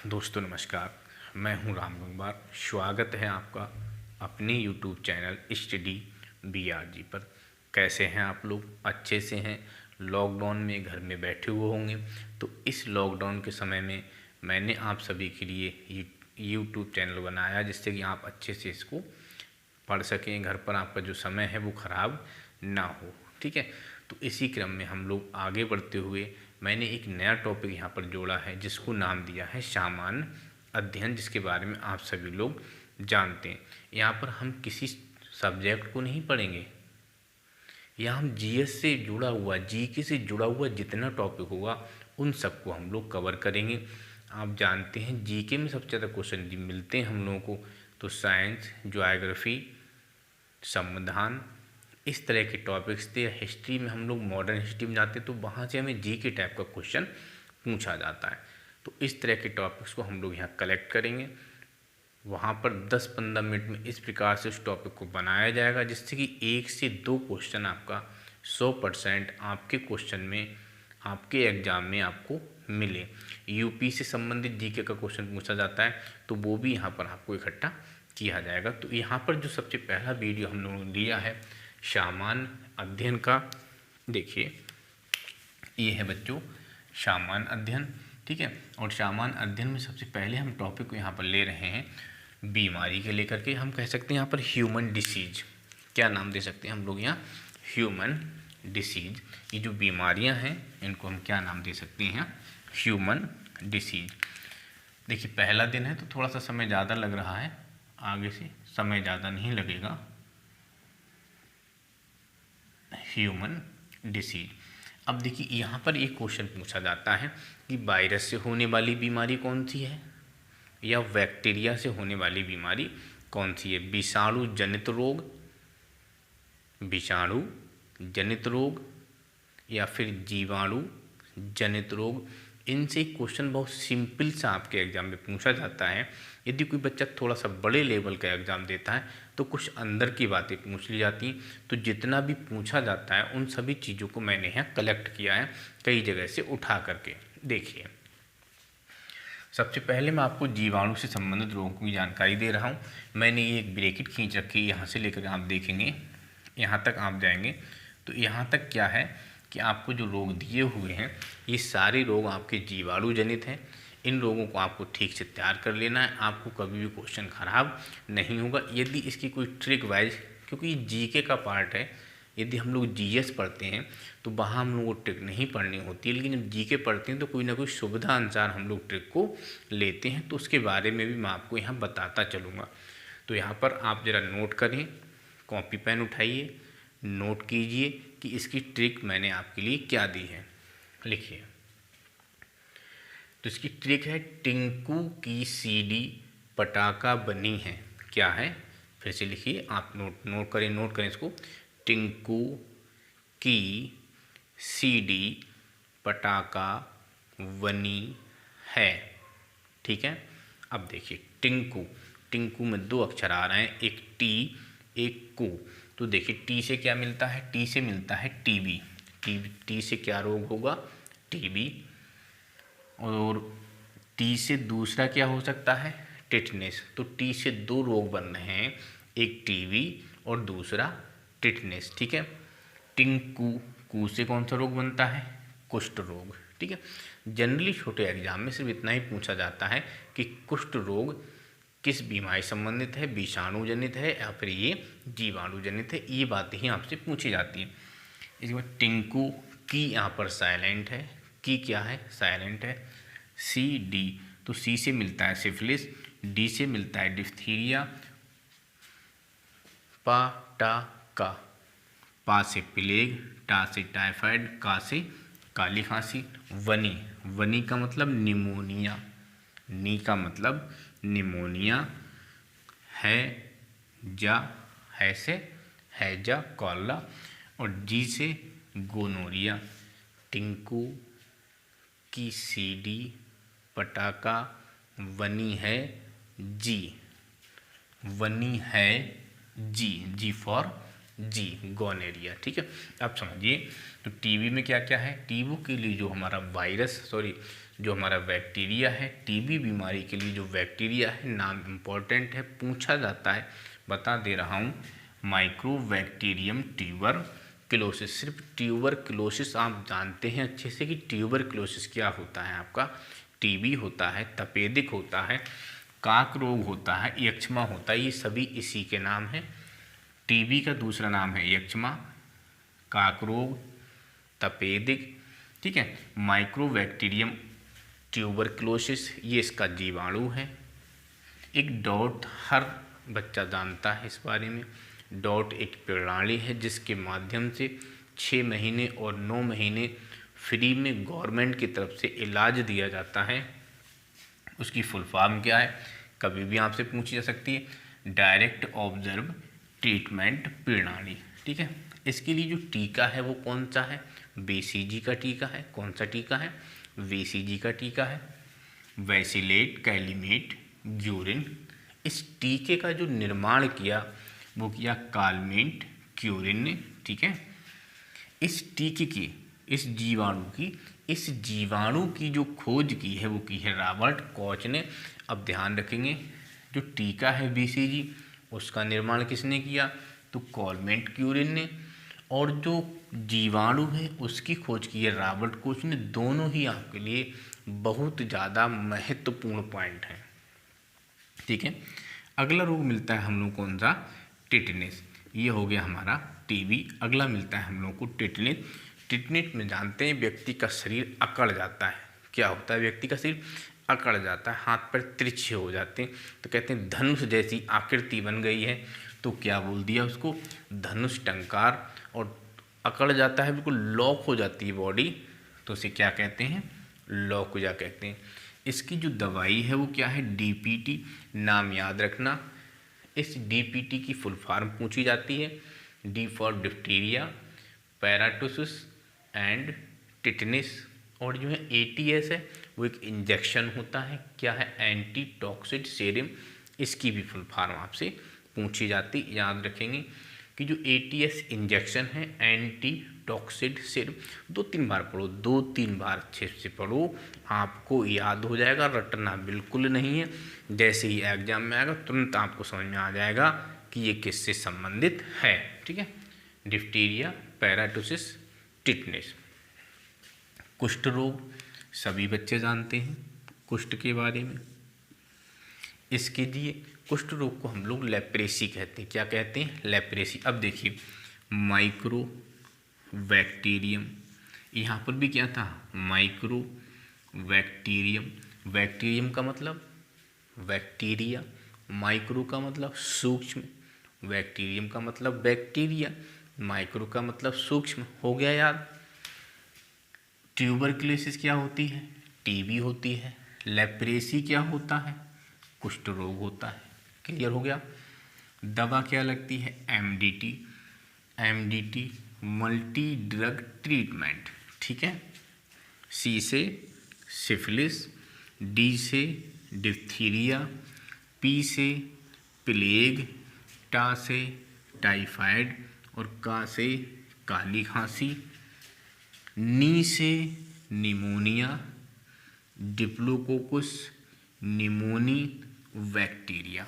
दोस्तों नमस्कार, मैं हूं राम गंगवार। स्वागत है आपका अपने YouTube चैनल स्टडी BRG पर। कैसे हैं आप लोग? अच्छे से हैं? लॉकडाउन में घर में बैठे हुए होंगे। तो इस लॉकडाउन के समय में मैंने आप सभी के लिए YouTube चैनल बनाया जिससे कि आप अच्छे से इसको पढ़ सकें, घर पर आपका जो समय है वो ख़राब ना हो। ठीक है, तो इसी क्रम में हम लोग आगे बढ़ते हुए मैंने एक नया टॉपिक यहाँ पर जोड़ा है जिसको नाम दिया है सामान्य अध्ययन, जिसके बारे में आप सभी लोग जानते हैं। यहाँ पर हम किसी सब्जेक्ट को नहीं पढ़ेंगे, यहाँ हम जीएस से जुड़ा हुआ, जीके से जुड़ा हुआ जितना टॉपिक होगा उन सबको हम लोग कवर करेंगे। आप जानते हैं जीके में सबसे ज़्यादा क्वेश्चन मिलते हैं हम लोगों को, तो साइंस, ज्योग्राफी, संविधान, इस तरह के टॉपिक्स थे। हिस्ट्री में हम लोग मॉडर्न हिस्ट्री में जाते हैं तो वहाँ से हमें जी के टाइप का क्वेश्चन पूछा जाता है। तो इस तरह के टॉपिक्स को हम लोग यहाँ कलेक्ट करेंगे। वहाँ पर 10-15 मिनट में इस प्रकार से उस टॉपिक को बनाया जाएगा जिससे कि 1 से 2 क्वेश्चन आपका 100% आपके क्वेश्चन में, आपके एग्ज़ाम में आपको मिले। यूपी से संबंधित जीके का क्वेश्चन पूछा जाता है तो वो भी यहाँ पर आपको इकट्ठा किया जाएगा। तो यहाँ पर जो सबसे पहला वीडियो हम लोगों ने लिया है सामान्य अध्ययन का, देखिए ये है बच्चों सामान्य अध्ययन। ठीक है, और सामान्य अध्ययन में सबसे पहले हम टॉपिक को यहाँ पर ले रहे हैं बीमारी के लेकर के। हम कह सकते हैं यहाँ पर ह्यूमन डिसीज, क्या नाम दे सकते हैं हम लोग यहाँ? Human disease. ये जो बीमारियाँ हैं इनको हम क्या नाम दे सकते हैं? Human disease. देखिए पहला दिन है तो थोड़ा सा समय ज़्यादा लग रहा है, आगे से समय ज़्यादा नहीं लगेगा। Human disease. अब देखिए यहाँ पर एक क्वेश्चन पूछा जाता है कि वायरस से होने वाली बीमारी कौन सी है या बैक्टीरिया से होने वाली बीमारी कौन सी है? विषाणु जनित रोग, विषाणु जनित रोग या फिर जीवाणु जनित रोग। इनसे क्वेश्चन बहुत सिंपल सा आपके एग्जाम में पूछा जाता है। यदि कोई बच्चा थोड़ा सा बड़े लेवल का एग्ज़ाम देता है तो कुछ अंदर की बातें पूछ ली जाती हैं। तो जितना भी पूछा जाता है उन सभी चीज़ों को मैंने यहाँ कलेक्ट किया है कई जगह से उठा करके। देखिए सबसे पहले मैं आपको जीवाणु से संबंधित रोगों की जानकारी दे रहा हूँ। मैंने ये एक ब्रैकेट खींच रखी है, यहाँ से लेकर आप देखेंगे यहाँ तक आप जाएंगे तो यहाँ तक क्या है कि आपको जो रोग दिए हुए हैं ये सारे रोग आपके जीवाणु जनित हैं। इन रोगों को आपको ठीक से तैयार कर लेना है, आपको कभी भी क्वेश्चन खराब नहीं होगा। यदि इसकी कोई ट्रिक वाइज, क्योंकि ये जीके का पार्ट है, यदि हम लोग जीएस पढ़ते हैं तो वहाँ हम लोग को ट्रिक नहीं पढ़नी होती है, लेकिन जब जीके पढ़ते हैं तो कोई ना कोई सुविधा अनुसार हम लोग ट्रिक को लेते हैं। तो उसके बारे में भी मैं आपको यहाँ बताता चलूँगा। तो यहाँ पर आप ज़रा नोट करें, कॉपी पेन उठाइए, नोट कीजिए कि इसकी ट्रिक मैंने आपके लिए क्या दी है। लिखिए, तो इसकी ट्रिक है टिंकू की सीडी पटाखा बनी है। क्या है? फिर से लिखिए, आप नोट करें इसको। टिंकू की सीडी पटाखा बनी है। ठीक है, अब देखिए टिंकू में 2 अक्षर आ रहे हैं, एक टी एक कू। तो देखिए टी से क्या मिलता है? टी से मिलता है टीबी। टी से क्या रोग होगा? टीबी। और टी से दूसरा क्या हो सकता है? टिटनेस। तो टी से 2 रोग बन रहे हैं, एक टीबी और दूसरा टिटनेस। ठीक है, टिंकू, कू से कौन सा रोग बनता है? कुष्ठ रोग। ठीक है, जनरली छोटे एग्जाम में सिर्फ इतना ही पूछा जाता है कि कुष्ठ रोग किस बीमारी संबंधित है, विषाणु जनित है या फिर ये जीवाणु जनित है। ये बातें ही आपसे पूछी जाती हैं। इसके बाद टिंकू की यहाँ पर साइलेंट है, की क्या है? साइलेंट है। सी डी, तो सी से मिलता है सिफिलिस, डी से मिलता है डिफ्थीरिया, पा टा का, पा से प्लेग, टा से टाइफाइड, का से काली खांसी। वनी, वनी का मतलब निमोनिया, नी का मतलब निमोनिया, है जा, है से हैजा कॉलरा, और जी से गोनोरिया। टिंकू की सीडी पटाखा वनी है जी, वनी है जी, जी फॉर जी, गोनेरिया। ठीक है, अब समझिए तो टीबी में क्या क्या है? टीबी के लिए जो हमारा वायरस, जो हमारा बैक्टीरिया है, टीबी बीमारी के लिए जो बैक्टीरिया है, नाम इम्पोर्टेंट है, पूछा जाता है, बता दे रहा हूँ, माइक्रोबैक्टीरियम ट्यूबरक्लोसिस। सिर्फ ट्यूबरक्लोसिस आप जानते हैं अच्छे से कि ट्यूबरक्लोसिस क्या होता है आपका। टीबी होता है, तपेदिक होता है, काक रोग होता है, यक्ष्मा होता है, ये सभी इसी के नाम हैं। टीबी का दूसरा नाम है यक्ष्मा, काक रोग, तपेदिक, ठीक है। माइक्रोबैक्टीरियम ट्यूबरक्लोसिस ये इसका जीवाणु है। एक डॉट हर बच्चा जानता है इस बारे में। डॉट एक प्रणाली है जिसके माध्यम से 6 महीने और 9 महीने फ्री में गवर्नमेंट की तरफ से इलाज दिया जाता है। उसकी फुल फॉर्म क्या है, कभी भी आपसे पूछी जा सकती है। डायरेक्ट ऑब्जर्व ट्रीटमेंट प्रणाली, ठीक है। इसके लिए जो टीका है वो कौन सा है, बीसीजी का टीका है। कौन सा टीका है, बीसीजी का टीका है, वैसिलेट कैलिमेट ग्यूरिन। इस टीके का जो निर्माण किया वो किया कालमेंट क्यूरिन ने, ठीक है। इस टीके की, इस जीवाणु की जो खोज की है वो की है रॉबर्ट कॉच ने। अब ध्यान रखेंगे, जो टीका है बीसीजी उसका निर्माण किसने किया, तो कालमेंट क्यूरिन ने, और जो जीवाणु है उसकी खोज की है रॉबर्ट कोच ने। दोनों ही आपके लिए बहुत ज़्यादा महत्वपूर्ण पॉइंट हैं, ठीक है। अगला रोग मिलता है हम लोग कौन सा, टिटनेस। ये हो गया हमारा टीबी। अगला मिलता है हम लोग को टिटनेस। टिटनेस में जानते हैं व्यक्ति का शरीर अकड़ जाता है। क्या होता है, व्यक्ति का शरीर अकड़ जाता है, हाथ पैर तिरछे हो जाते हैं, तो कहते हैं धनुष जैसी आकृति बन गई है। तो क्या बोल दिया उसको, धनुष टंकार। और अकड़ जाता है, बिल्कुल लॉक हो जाती है बॉडी, तो उसे क्या कहते हैं, लॉकुजा कहते हैं। इसकी जो दवाई है वो क्या है, डीपीटी। नाम याद रखना, इस डीपीटी की फुल फॉर्म पूछी जाती है। D for diphtheria, pertussis and tetanus. और जो है एटीएस है वो एक इंजेक्शन होता है, क्या है, एंटी टॉक्सिड सेरम। इसकी भी फुल फॉर्म आपसे पूछी जाती, याद रखेंगे कि जो एटीएस इंजेक्शन है, एंटी टॉक्सिड सेरम। 2-3 बार पढ़ो, 2-3 बार अच्छे से पढ़ो, आपको याद हो जाएगा, रटना बिल्कुल नहीं है। जैसे ही एग्जाम में आएगा तुरंत आपको समझ में आ जाएगा कि ये किससे संबंधित है, ठीक है। Diphtheria, pertussis, tetanus. कुष्ठ रोग सभी बच्चे जानते हैं कुष्ठ के बारे में। इसके लिए कुष्ठ रोग को हम लोग लेप्रेसी कहते हैं। क्या कहते हैं, लेप्रेसी। अब देखिए, माइक्रो बैक्टीरियम, यहाँ पर भी क्या था, माइक्रो बैक्टीरियम। बैक्टीरियम का मतलब बैक्टीरिया, माइक्रो का मतलब सूक्ष्म, बैक्टीरियम का मतलब बैक्टीरिया, माइक्रो का मतलब सूक्ष्म। हो गया याद। ट्यूबरक्लोसिस क्या होती है, टीबी होती है। लेप्रेसी क्या होता है, कुष्ठ रोग होता है। क्लियर हो गया। दवा क्या लगती है, MDT. MDT multi drug treatment, ठीक है। सी से सिफिलिस, डी से डिप्थीरिया, पी से प्लेग, टा से टाइफाइड और का से काली खांसी, नी से pneumonia, diplococcus pneumoniae bacteria.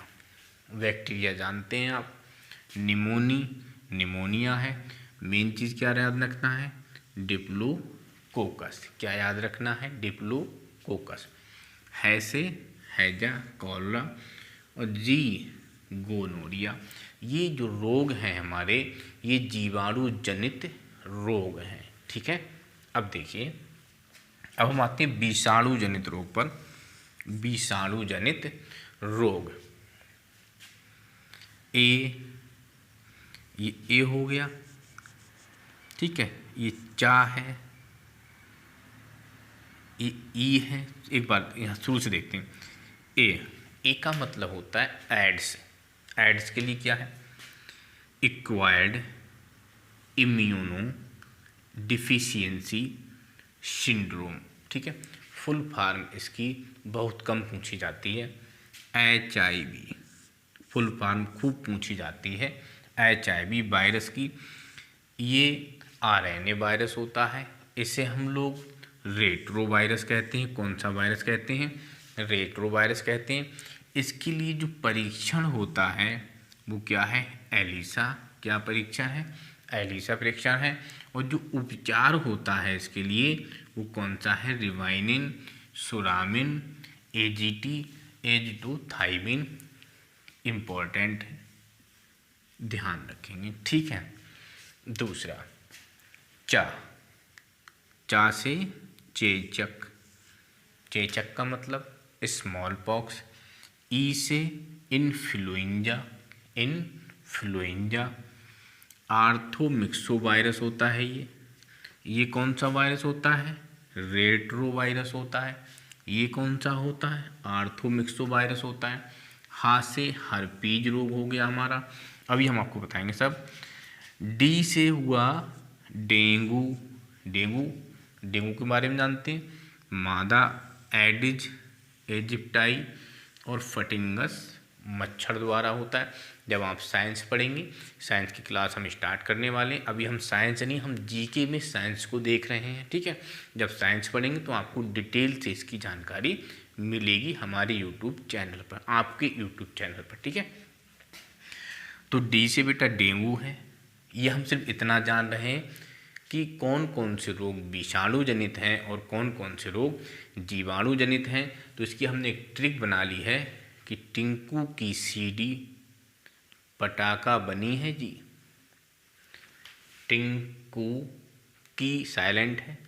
Bacteria जानते हैं आप, निमोनिया है। मेन चीज़ क्या याद रखना है, डिप्लोकोकस। क्या याद रखना है, डिप्लोकोकस। है से हैजा कॉलरा और जी गोनोरिया। ये जो रोग हैं हमारे, ये जीवाणु जनित रोग हैं, ठीक है। अब देखिए, अब हम आते हैं विषाणु जनित रोग पर। विषाणु जनित रोग, ये ए हो गया, ठीक है। ये चा है, ये ई है। एक बार यहाँ शुरू से देखते हैं। ए का मतलब होता है एड्स। एड्स के लिए क्या है, एक्वायर्ड इम्यूनो डिफिशियंसी सिंड्रोम, ठीक है। फुल फॉर्म इसकी बहुत कम पूछी जाती है। HIV, फुल फॉर्म खूब पूछी जाती है HIV वायरस की। ये RNA वायरस होता है। इसे हम लोग रेट्रो वायरस कहते हैं। कौन सा वायरस कहते हैं? रेट्रो वायरस कहते हैं। इसके लिए जो परीक्षण होता है वो क्या है? एलिसा। क्या परीक्षण है? एलिसा परीक्षण है। और जो उपचार होता है इसके लिए वो कौन सा है? रिवाइनिन, सुरामिन, एजीटी, एजिडोथाइमिन इम्पोर्टेंट है, ध्यान रखेंगे। ठीक है। दूसरा चा, चा से चेचक, चेचक का मतलब स्मॉल पॉक्स। ई से इन्फ्लुएंजा, इन्फ्लुएंजा। आर्थोमिक्सो वायरस होता है ये कौन सा वायरस होता है? रेट्रो वायरस होता है। ये कौन सा होता है? आर्थोमिक्सो वायरस होता है। हाथ से हर्पीज रोग हो गया हमारा। अभी हम आपको बताएंगे सब। डी से हुआ डेंगू, डेंगू, डेंगू के बारे में जानते हैं। मादा एडिज इजिप्टाई और फटिंगस मच्छर द्वारा होता है। जब आप साइंस पढ़ेंगे, साइंस की क्लास हम स्टार्ट करने वाले हैं। अभी हम साइंस नहीं, हम जीके में साइंस को देख रहे हैं। ठीक है। जब साइंस पढ़ेंगे तो आपको डिटेल से इसकी जानकारी मिलेगी हमारे यूट्यूब चैनल पर, आपके यूट्यूब चैनल पर। ठीक है। तो डी से बेटा डेंगू है। ये हम सिर्फ इतना जान रहे हैं कि कौन कौन से रोग विषाणु जनित हैं और कौन कौन से रोग जीवाणु जनित हैं। तो इसकी हमने एक ट्रिक बना ली है कि टिंकू की सीडी पटाखा बनी है जी। टिंकू की साइलेंट है,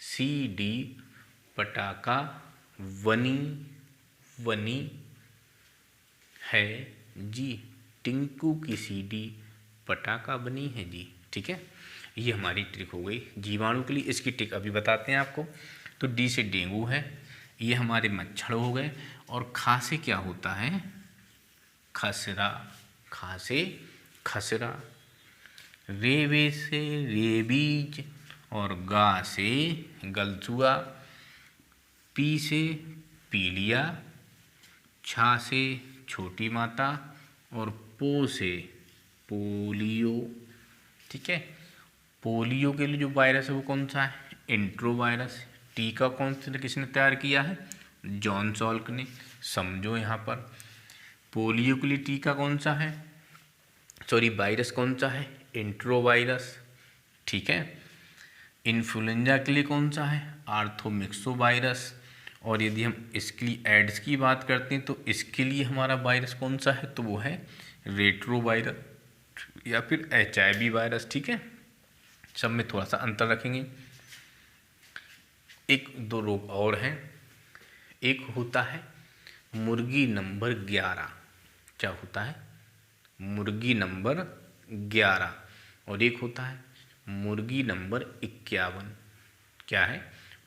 सीडी पटाखा वनी, वनी है जी। टिंकू की सीडी पटाखा बनी है जी। ठीक है। ये हमारी ट्रिक हो गई जीवाणु के लिए। इसकी ट्रिक अभी बताते हैं आपको। तो डी से डेंगू है, ये हमारे मच्छर हो गए। और खा से क्या होता है? खसरा, खा से खसरा। रेबे से रेबीज और गा से गलसुआ। पी से पीलिया, छा से छोटी माता और पो से पोलियो। ठीक है। पोलियो के लिए जो वायरस है वो कौन सा है? एंट्रो वायरस। टीका कौन से किसने तैयार किया है? जॉन सॉल्क ने। समझो यहाँ पर पोलियो के लिए टीका कौन सा है? सॉरी, वायरस कौन सा है? एंट्रो वायरस। ठीक है। इन्फ्लुएंजा के लिए कौन सा है? आर्थोमिक्सो वायरस। और यदि हम इसके लिए एड्स की बात करते हैं तो इसके लिए हमारा वायरस कौन सा है? तो वो है रेट्रो वायरस या फिर HIV वायरस। ठीक है। सब में थोड़ा सा अंतर रखेंगे। एक दो रोग और हैं। एक होता है मुर्गी नंबर 11। क्या होता है? मुर्गी नंबर 11। और एक होता है मुर्गी नंबर 51। क्या है?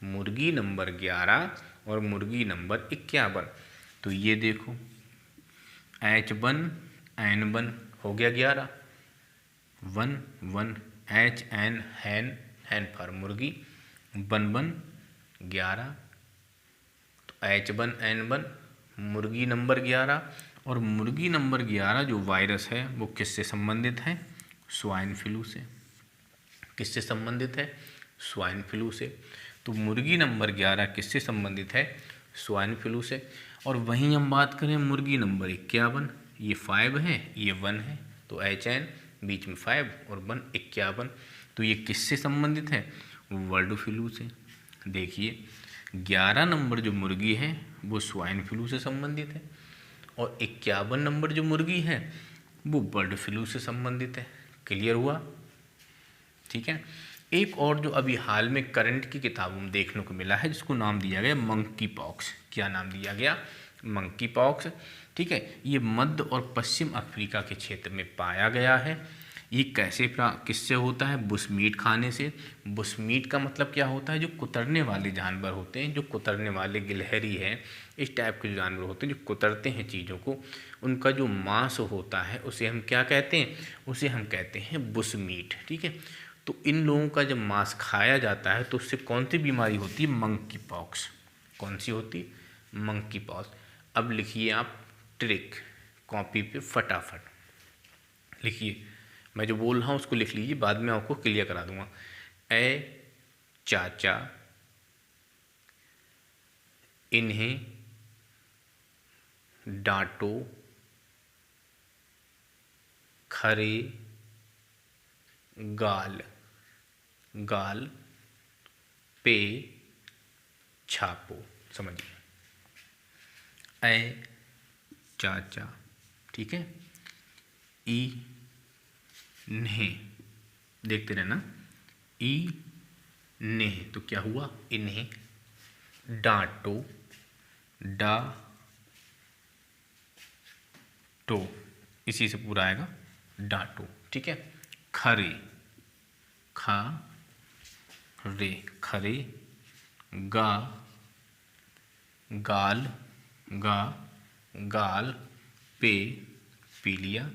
मुर्गी नंबर 11 और मुर्गी नंबर 51। तो ये देखो H1N1 हो गया 11, 1 HN हैन फॉर मुर्गी, 1 11। तो H1N1 मुर्गी नंबर 11। और मुर्गी नंबर 11 जो वायरस है वो किससे संबंधित है? स्वाइन फ्लू से। किससे संबंधित है? स्वाइन फ्लू से। तो मुर्गी नंबर 11 किससे संबंधित है? स्वाइन फ्लू से। और वहीं हम बात करें मुर्गी नंबर 51, ये 5 है, ये 1 है। तो HN बीच में 5 और 1 51। तो ये किससे संबंधित है? बर्ड फ्लू से। देखिए 11 नंबर जो मुर्गी है वो स्वाइन फ्लू से संबंधित है और 51 नंबर जो मुर्गी है वो बर्ड फ्लू से संबंधित है। क्लियर हुआ? ठीक है। एक और जो अभी हाल में करंट की किताबों में देखने को मिला है जिसको नाम दिया गया मंकी पॉक्स। क्या नाम दिया गया? Monkey pox. ठीक है। ये मध्य और पश्चिम अफ्रीका के क्षेत्र में पाया गया है। ये कैसे किससे होता है? बुशमीट खाने से। बुशमीट का मतलब क्या होता है? जो कुतरने वाले जानवर होते हैं, जो कुतरने वाले गिलहरी है, इस टाइप के जो जानवर होते हैं जो कुतरते हैं चीज़ों को, उनका जो मांस होता है उसे हम क्या कहते हैं? उसे हम कहते हैं बुशमीट। ठीक है। तो इन लोगों का जब मांस खाया जाता है तो उससे कौन सी बीमारी होती है? Monkey pox. कौन सी होती? Monkey pox. अब लिखिए आप ट्रिक कॉपी पे फटाफट लिखिए। मैं जो बोल रहा हूँ उसको लिख लीजिए, बाद में आपको क्लियर करा दूंगा। ए चाचा इन्हें डांटो, खरे गाल, गाल पे छापो। समझिए, ऐ चाचा, ठीक है, ई इन्हें, देखते रहना, ई ने तो क्या हुआ, इन्हें डांटो, डा टो, इसी से पूरा आएगा डांटो, ठीक है। खरे, खा रे, खरे गा गाल, गा गाल पे पी लिया,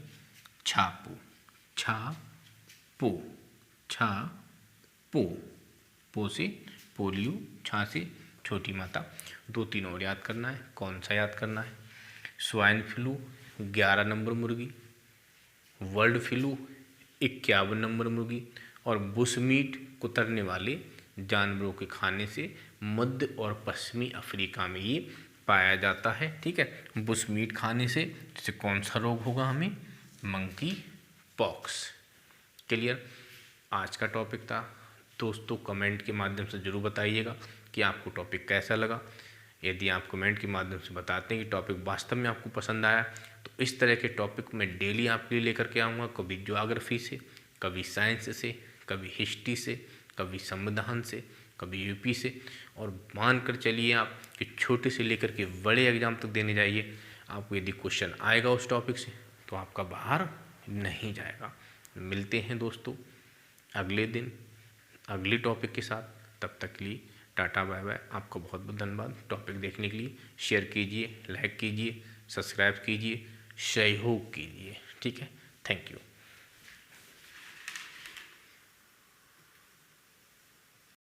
छापो, छा पो, छा पो, पो से पोलियो, छा से छोटी माता। 2-3 और याद करना है। कौन सा याद करना है? स्वाइन फ्लू 11 नंबर मुर्गी, वर्ल्ड फ्लू 51 नंबर मुर्गी, और बुशमीट कुतरने वाले जानवरों के खाने से मध्य और पश्चिमी अफ्रीका में ये पाया जाता है, ठीक है। बुशमीट खाने से जैसे कौन सा रोग होगा हमें? Monkey pox. क्लियर? आज का टॉपिक था दोस्तों, कमेंट के माध्यम से ज़रूर बताइएगा कि आपको टॉपिक कैसा लगा। यदि आप कमेंट के माध्यम से बताते हैं कि टॉपिक वास्तव में आपको पसंद आया, तो इस तरह के टॉपिक मैं डेली आपके लिए लेकर के आऊँगा। कभी ज्योग्राफी से, कभी साइंस से, कभी हिस्ट्री से, कभी संविधान से, कभी यूपी से, और मान कर चलिए आप कि छोटे से लेकर के बड़े एग्जाम तक देने जाइए, आपको यदि क्वेश्चन आएगा उस टॉपिक से तो आपका बाहर नहीं जाएगा। मिलते हैं दोस्तों अगले दिन अगले टॉपिक के साथ। तब तक के लिए टाटा बाय बाय। आपको बहुत बहुत धन्यवाद टॉपिक देखने के लिए। शेयर कीजिए, लाइक कीजिए, सब्सक्राइब कीजिए, सहयोग कीजिए, ठीक है। Thank you.